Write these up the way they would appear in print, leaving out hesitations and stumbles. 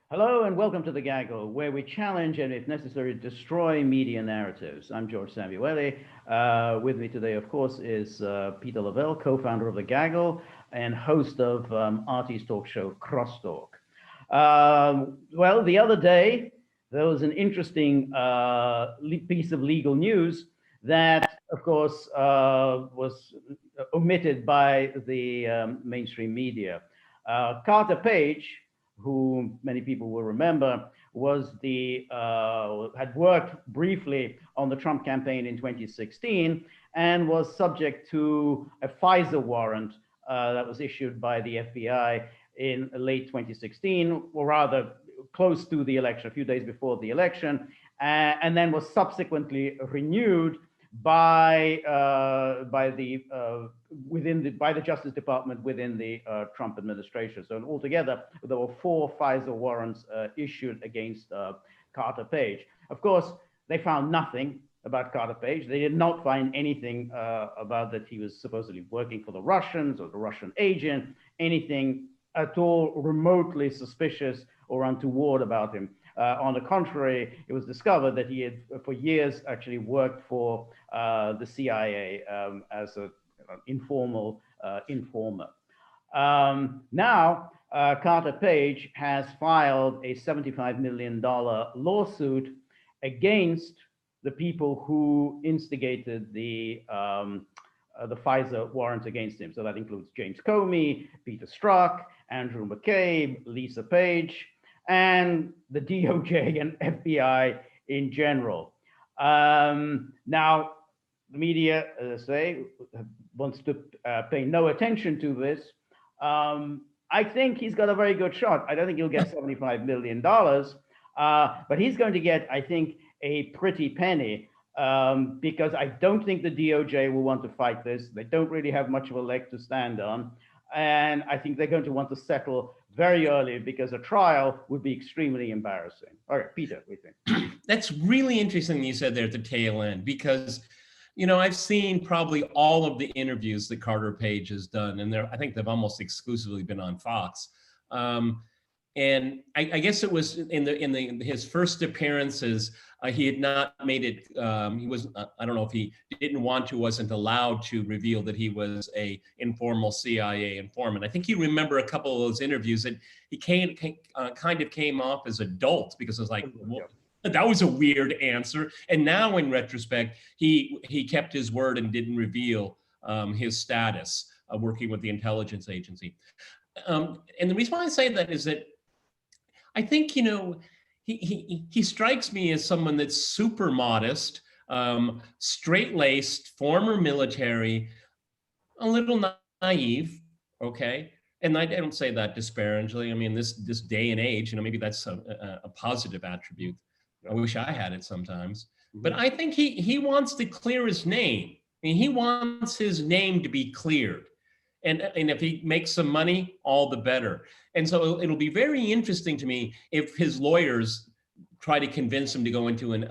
Hello and welcome to The Gaggle, where we challenge and, if necessary, destroy media narratives. I'm George Szamuely. With me today, of course, is Peter Lavelle, co-founder of The Gaggle and host of RT's talk show, Crosstalk. Well, the other day, there was an interesting piece of legal news that, of course, was omitted by the mainstream media. Carter Page, who many people will remember, was had worked briefly on the Trump campaign in 2016 and was subject to a FISA warrant that was issued by the FBI in late 2016, or rather close to the election, a few days before the election, and then was subsequently renewed by the Justice Department within the Trump administration. So altogether, there were 4 FISA warrants issued against Carter Page. Of course, they found nothing about Carter Page. They did not find anything about that he was supposedly working for the Russians or the Russian agent, anything at all remotely suspicious or untoward about him. On the contrary, it was discovered that he had for years actually worked for the CIA as an informal informer. Now, Carter Page has filed a $75 million lawsuit against the people who instigated the FISA warrant against him. So that includes James Comey, Peter Strzok, Andrew McCabe, Lisa Page, and the DOJ and FBI in general. Now, the media, as I say, wants to pay no attention to this. I think he's got a very good shot. I don't think he'll get $75 million, but he's going to get, I think, a pretty penny because I don't think the DOJ will want to fight this. They don't really have much of a leg to stand on. And I think they're going to want to settle very early because a trial would be extremely embarrassing. All right, Peter, what do you think? That's really interesting you said there at the tail end, because, I've seen probably all of the interviews that Carter Page has done, and I think they've almost exclusively been on Fox. And I guess it was in his first appearances, he had not made it. He was I don't know if he didn't want to, wasn't allowed to reveal that he was a informal CIA informant. I think you remember a couple of those interviews that he kind of came off as adult because it was like, well, that was a weird answer. And now in retrospect, he kept his word and didn't reveal his status working with the intelligence agency. And the reason why I say that is that I think, he strikes me as someone that's super modest, straight-laced, former military, a little naive, okay? And I don't say that disparagingly. I mean, this day and age, maybe that's a positive attribute. I wish I had it sometimes. But I think he wants to clear his name. I mean, he wants his name to be cleared. And if he makes some money, all the better. And so it'll be very interesting to me if his lawyers try to convince him to go into an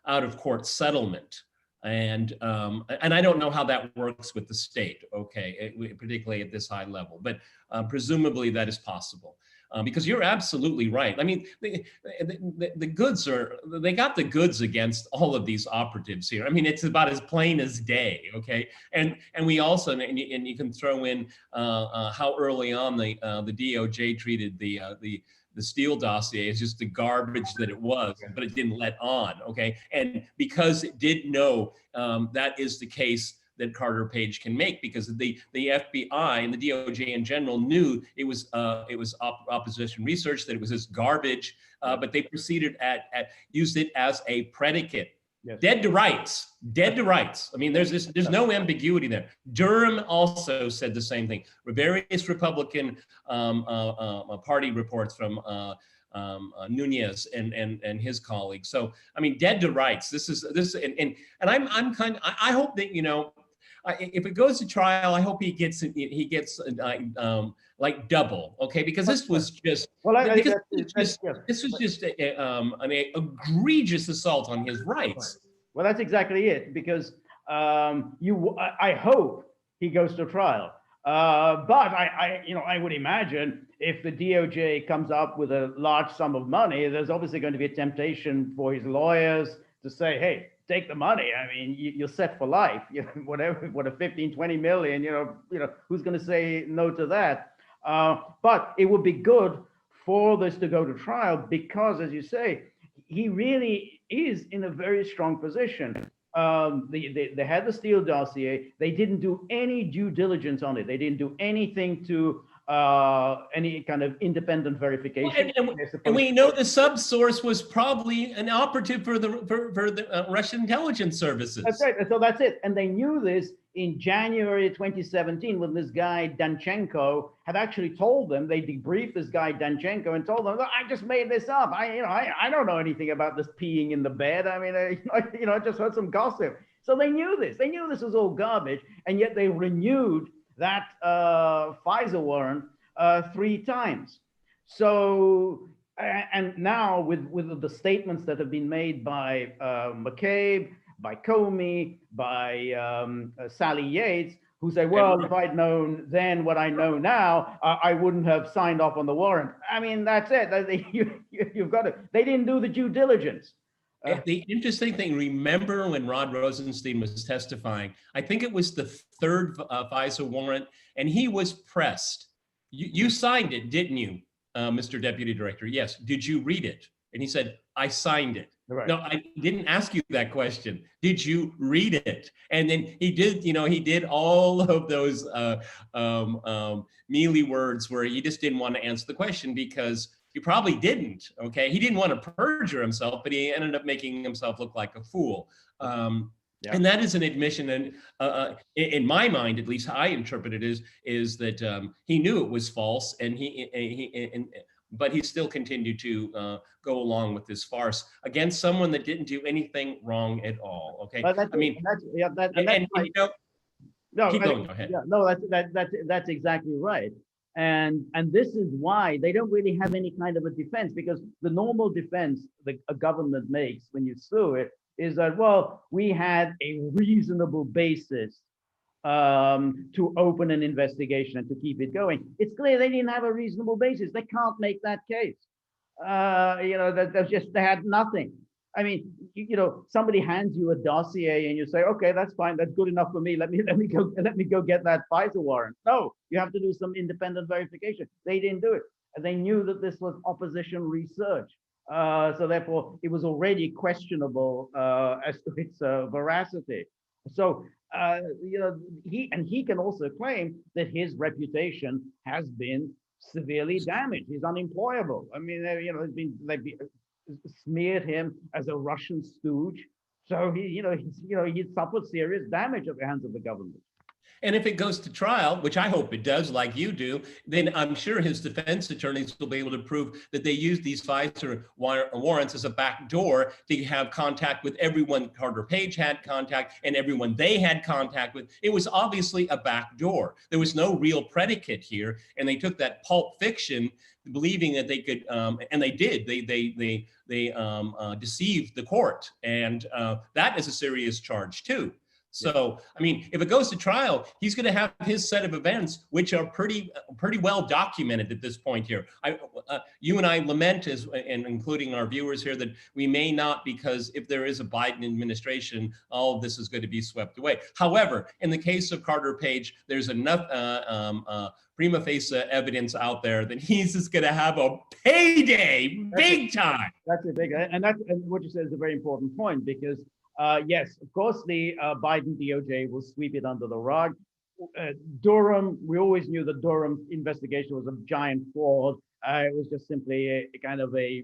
out-of-court settlement. And I don't know how that works with the state, okay, particularly at this high level. But presumably that is possible. Because you're absolutely right. I mean, the goods they got the goods against all of these operatives here. I mean, it's about as plain as day, okay? And we also, and you can throw in how early on the DOJ treated the Steele dossier as just the garbage that it was, but it didn't let on, okay? And because it did know that is the case that Carter Page can make, because the FBI and the DOJ in general knew it was opposition research, that it was this garbage, but they proceeded used it as a predicate. Yes. Dead to rights. I mean, there's no ambiguity there. Durham also said the same thing. Various Republican party reports from Nunez and his colleagues. So, I mean, dead to rights. And I hope that, if it goes to trial, I hope he gets like double, okay? Because this was just this was just an egregious assault on his rights. Well, that's exactly it. Because I hope he goes to trial. But I would imagine if the DOJ comes up with a large sum of money, there's obviously going to be a temptation for his lawyers to say, hey, take the money. I mean, you're set for life. Whatever, what a 15, 20 million, who's going to say no to that? But it would be good for this to go to trial because, as you say, he really is in a very strong position. They had the Steele dossier. They didn't do any due diligence on it. They didn't do anything to any kind of independent Well, verification. and we know the subsource was probably an operative for the Russian intelligence services. That's right. So that's it. And they knew this in January 2017 when this guy Danchenko had actually told them. They debriefed this guy Danchenko and told them, "Look, I just made this up. I don't know anything about this peeing in the bed. I mean, I just heard some gossip." So they knew this. They knew this was all garbage, and yet they renewed that FISA warrant 3 times. So, and now with the statements that have been made by McCabe, by Comey, by Sally Yates, who say, well, if I'd known then what I know now, I wouldn't have signed off on the warrant. I mean, that's it. You've got it. They didn't do the due diligence. The interesting thing, remember when Rod Rosenstein was testifying, I think it was the third FISA warrant, and he was pressed. You signed it, didn't you, Mr. Deputy Director? Yes. Did you read it? And he said, I signed it. Right. No, I didn't ask you that question. Did you read it? And then he did, he did all of those mealy words where he just didn't want to answer the question because he probably didn't, okay? He didn't want to perjure himself, but he ended up making himself look like a fool. And that is an admission, and in my mind, at least how I interpret it is that he knew it was false, and but he still continued to go along with this farce against someone that didn't do anything wrong at all. Okay, I mean, keep going. Go ahead. Yeah, no, that's exactly right. And this is why they don't really have any kind of a defense, because the normal defense that a government makes when you sue it is that, well, we had a reasonable basis to open an investigation and to keep it going. It's clear they didn't have a reasonable basis. They can't make that case. They had nothing. I mean, somebody hands you a dossier and you say, okay, that's fine, that's good enough for me. Let me go get that FISA warrant. No, you have to do some independent verification. They didn't do it, and they knew that this was opposition research. So therefore, it was already questionable as to its veracity. So he can also claim that his reputation has been severely damaged. He's unemployable. I mean, they've smeared him as a Russian stooge. So he suffered serious damage at the hands of the government. And if it goes to trial, which I hope it does, like you do, then I'm sure his defense attorneys will be able to prove that they used these FISA warrants as a backdoor to have contact with everyone Carter Page had contact and everyone they had contact with. It was obviously a backdoor. There was no real predicate here, and they took that pulp fiction, believing that they could, and they did. They deceived the court, and that is a serious charge too. So, I mean, if it goes to trial, he's going to have his set of events, which are pretty well documented at this point here. You and I lament, and including our viewers here, that we may not, because if there is a Biden administration, all of this is going to be swept away. However, in the case of Carter Page, there's enough prima facie evidence out there that he's just going to have a payday, big time. That's a big, and what you said is a very important point, because yes, of course, the Biden DOJ will sweep it under the rug. Durham, we always knew that Durham's investigation was a giant fraud. It was just simply a kind of a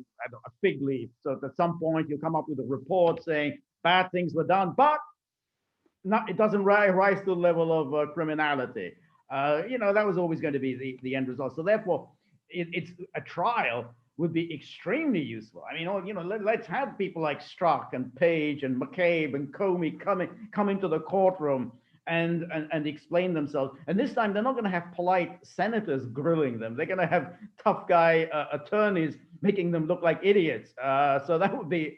fig leaf. So at some point, you'll come up with a report saying bad things were done, but it doesn't rise to the level of criminality. That was always going to be the end result. So therefore, it's a trial would be extremely useful. I mean, let's have people like Strzok and Page and McCabe and Comey come into the courtroom and explain themselves. And this time, they're not going to have polite senators grilling them. They're going to have tough guy attorneys making them look like idiots. So that would be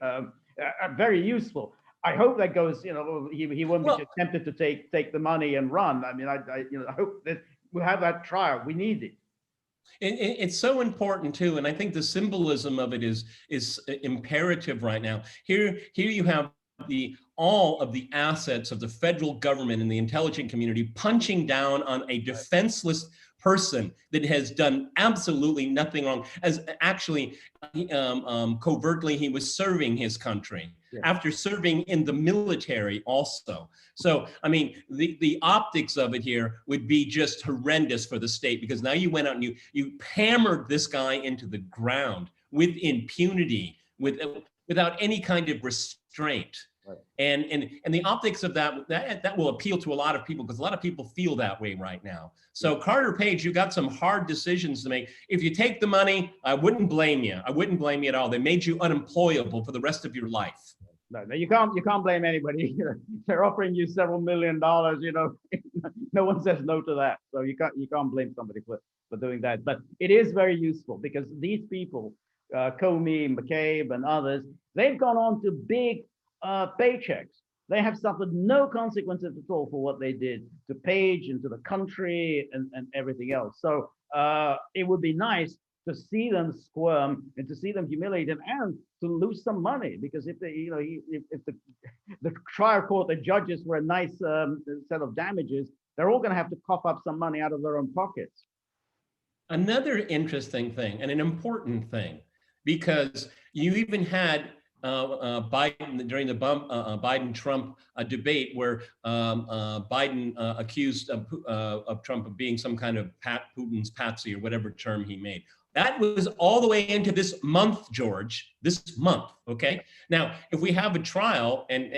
very useful. I hope that goes. He won't be tempted to take the money and run. I mean, I hope that we'll have that trial. We need it. It's so important too, and I think the symbolism of it is imperative right now. Here you have the all of the assets of the federal government and the intelligence community punching down on a defenseless person that has done absolutely nothing wrong. As actually, covertly, he was serving his country after serving in the military also. So, I mean, the optics of it here would be just horrendous for the state, because now you went out and you hammered this guy into the ground with impunity, without any kind of restraint. Right. And the optics of that will appeal to a lot of people, because a lot of people feel that way right now. So Carter Page, you got some hard decisions to make. If you take the money, I wouldn't blame you. I wouldn't blame you at all. They made you unemployable for the rest of your life. No, you can't blame anybody. They're offering you several $1 million. No one says no to that. So you can't blame somebody for doing that. But it is very useful, because these people, Comey, McCabe, and others, they've gone on to big paychecks. They have suffered no consequences at all for what they did to Page and to the country and everything else. So it would be nice to see them squirm and to see them humiliated and to lose some money, because if they, if the trial court, the judges were a nice set of damages, they're all going to have to cough up some money out of their own pockets. Another interesting thing, and an important thing, because you even had Biden during the Biden-Trump debate, where Biden accused of Trump of being some kind of Putin's patsy, or whatever term he made. That was all the way into this month, George. This month, okay? Now, if we have a trial, and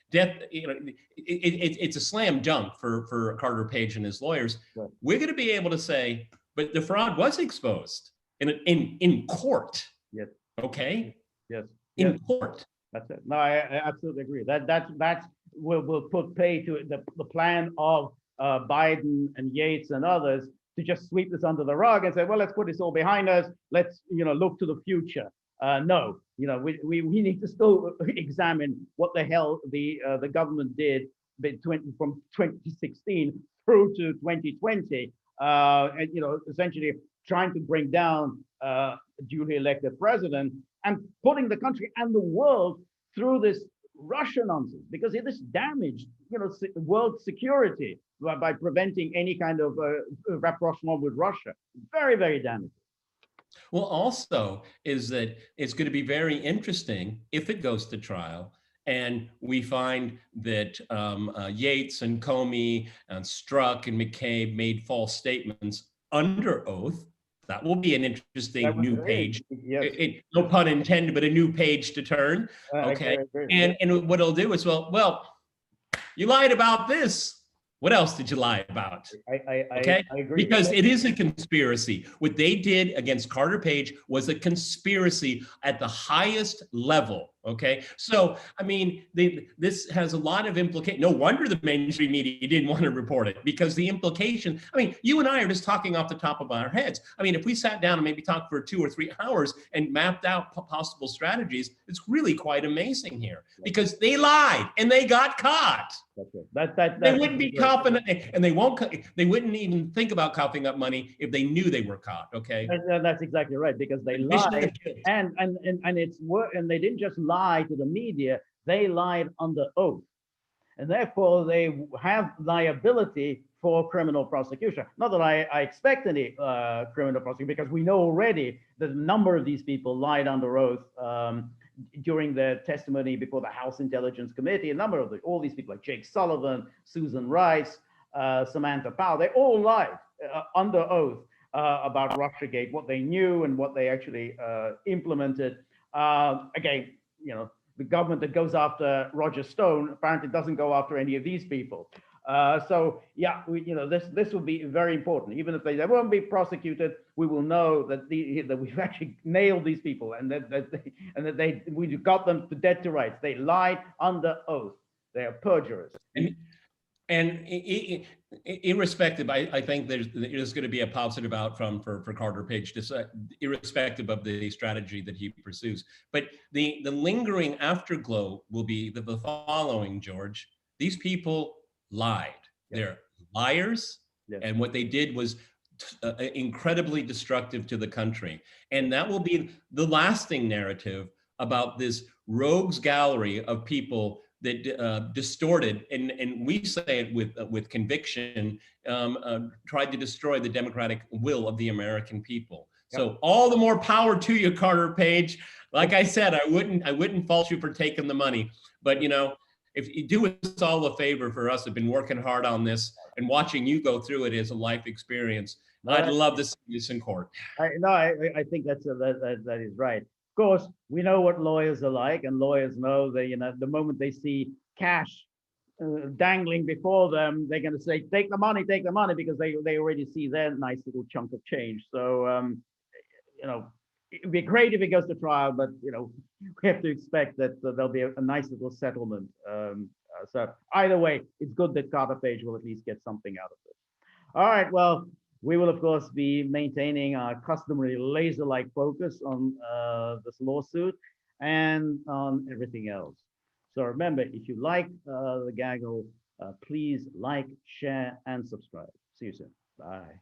death, it's a slam dunk for Carter Page and his lawyers. Right. We're going to be able to say, but the fraud was exposed in court. Yes. Okay. Yes. In court. That's it. No, I absolutely agree. That's will put pay to the plan of Biden and Yates and others to just sweep this under the rug and say, well, let's put this all behind us. Let's look to the future. No, we need to still examine what the hell the government did from 2016 through to 2020, and essentially trying to bring down a duly elected president and putting the country and the world through this Russia nonsense, because it has damaged world security by preventing any kind of rapprochement with Russia. Very, very damaging. Well, also is that it's going to be very interesting if it goes to trial and we find that Yates and Comey and Strzok and McCabe made false statements under oath. That will be an interesting new page. Yes. No pun intended, but a new page to turn. Okay. And what it'll do is, well, you lied about this. What else did you lie about? I agree. Because it is a conspiracy. What they did against Carter Page was a conspiracy at the highest level. Okay. So, I mean, this has a lot of implication. No wonder the mainstream media didn't want to report it, because the implication, I mean, you and I are just talking off the top of our heads. I mean, if we sat down and maybe talked for 2 or 3 hours and mapped out possible strategies, it's really quite amazing here, because they lied and they got caught. That's it. They wouldn't be coughing, and they wouldn't even think about coughing up money if they knew they were caught. Okay. That's exactly right, because they lied, and they didn't just lie to the media, they lied under oath, and therefore they have liability for criminal prosecution. Not that I expect any criminal prosecution, because we know already that a number of these people lied under oath during their testimony before the House Intelligence Committee. A number of all these people, like Jake Sullivan, Susan Rice, Samantha Power, they all lied under oath about Russiagate, what they knew and what they actually implemented. Again, the government that goes after Roger Stone apparently doesn't go after any of these people. So yeah, this will be very important. Even if they won't be prosecuted, we will know that we've actually nailed these people, and that we got them to dead to rights. They lied under oath. They are perjurers. And irrespective, I think there's going to be a positive outcome for Carter Page, irrespective of the strategy that he pursues. But the lingering afterglow will be the following, George. These people lied. They're liars. Yeah. And what they did was incredibly destructive to the country. And that will be the lasting narrative about this rogues gallery of people that distorted, and we say it with conviction, tried to destroy the democratic will of the American people. Yep. So all the more power to you, Carter Page. Like I said, I wouldn't fault you for taking the money, but if you do us all a favor for us, have been working hard on this and watching you go through it as a life experience. No, I'd love to see this in court. I think that is right. Of course, we know what lawyers are like, and lawyers know that the moment they see cash dangling before them, they're going to say, take the money, because they already see their nice little chunk of change. So it'd be great if it goes to trial, but we have to expect that there'll be a nice little settlement. So either way, it's good that Carter Page will at least get something out of it. All right, well, we will of course be maintaining our customary laser-like focus on this lawsuit and on everything else. So remember, if you like the gaggle, please like, share, and subscribe. See you soon. Bye.